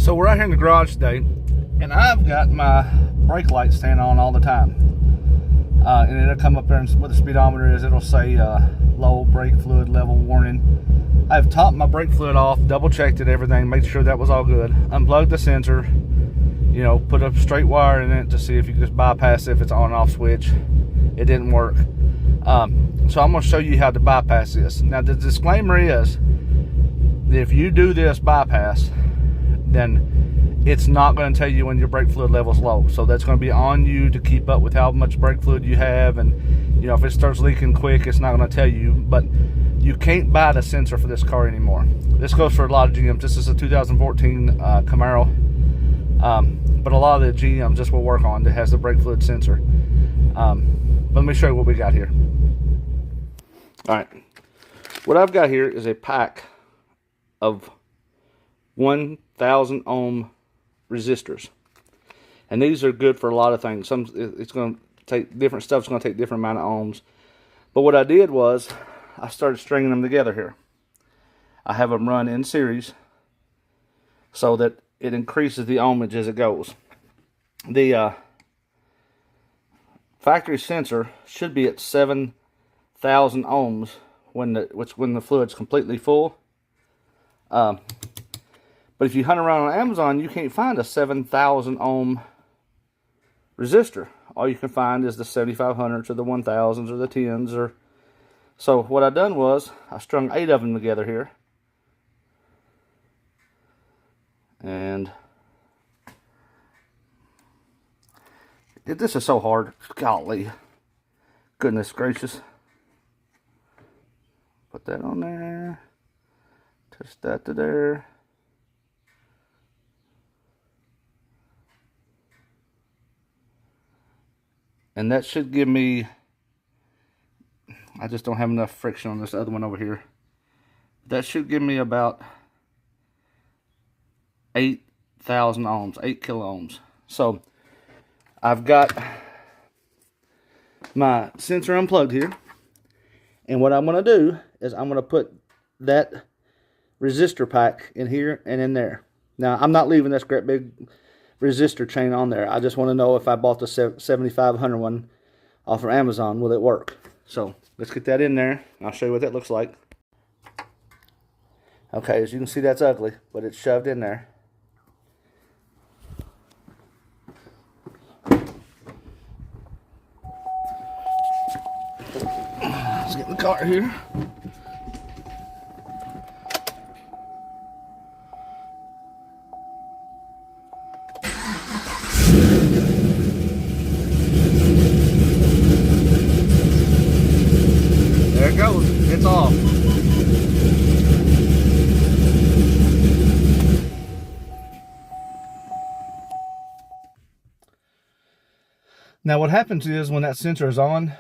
So we're out here in the garage today, and I've got my brake light staying on all the time. And it'll come up there, and what the speedometer is, it'll say low brake fluid level warning. I've topped my brake fluid off, double checked it, everything, made sure that was all good. Unplugged the sensor, you know, put a straight wire in it to see if you could just bypass it if it's on and off switch. It didn't work. So I'm going to show you how to bypass this. Now the disclaimer is that if you do this bypass, then it's not going to tell you when your brake fluid level is low. So that's going to be on you to keep up with how much brake fluid you have, and you know, if it starts leaking quick, it's not going to tell you. But you can't buy the sensor for this car anymore. This goes for a lot of GMs. This is a 2014 Camaro, but a lot of the GMs this will work on that has the brake fluid sensor. Let me show you what we got here. All right, what I've got here is a pack of 1,000 ohm resistors, and these are good for a lot of things. Some it's going to take different stuff's going to take different amount of ohms, but what I did was I started stringing them together here. I have them run in series so that it increases the ohmage as it goes. The factory sensor should be at 7,000 ohms when the fluid's completely full. But if you hunt around on Amazon, you can't find a 7,000 ohm resistor. All you can find is the 7,500s or the 1,000s or the 10s. So what I done was I strung 8 of them together here, and this is so hard. Golly, goodness gracious! Put that on there. Touch that to there. And that should give me, I just don't have enough friction on this other one over here. That should give me about 8,000 ohms, 8 kilo ohms. So I've got my sensor unplugged here. And what I'm going to do is I'm going to put that resistor pack in here and in there. Now I'm not leaving this great big resistor chain on there. I just want to know if I bought the 7,500 one off of Amazon, will it work? So let's get that in there. I'll show you what that looks like. Okay, as you can see, that's ugly, but it's shoved in there. Let's get in the car here. There it goes. It's off. Now what happens is when that sensor is on,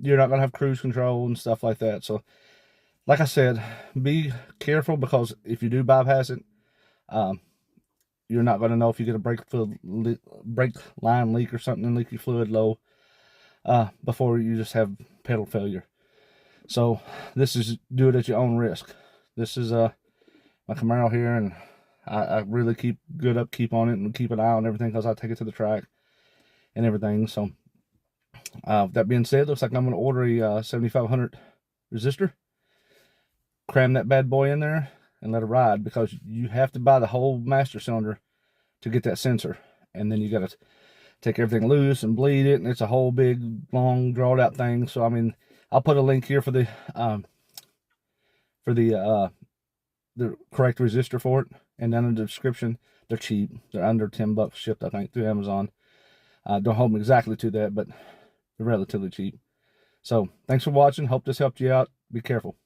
you're not going to have cruise control and stuff like that. So like I said, be careful, because if you do bypass it, you're not going to know if you get a brake line leak or something, leaky fluid low, before you just have pedal failure. So this is, do it at your own risk. This is my Camaro here, and I really keep good upkeep on it and keep an eye on everything, because I take it to the track and everything. So with that being said, looks like I'm going to order a 7,500 resistor, cram that bad boy in there, and let it ride, because you have to buy the whole master cylinder to get that sensor, and then you got to take everything loose and bleed it, and it's a whole big long drawn out thing. So I mean, I'll put a link here for the correct resistor for it, and then in the description. They're cheap. They're under 10 bucks shipped, I think, through Amazon. Don't hold me exactly to that, but they're relatively cheap. So thanks for watching. Hope this helped you out. Be careful.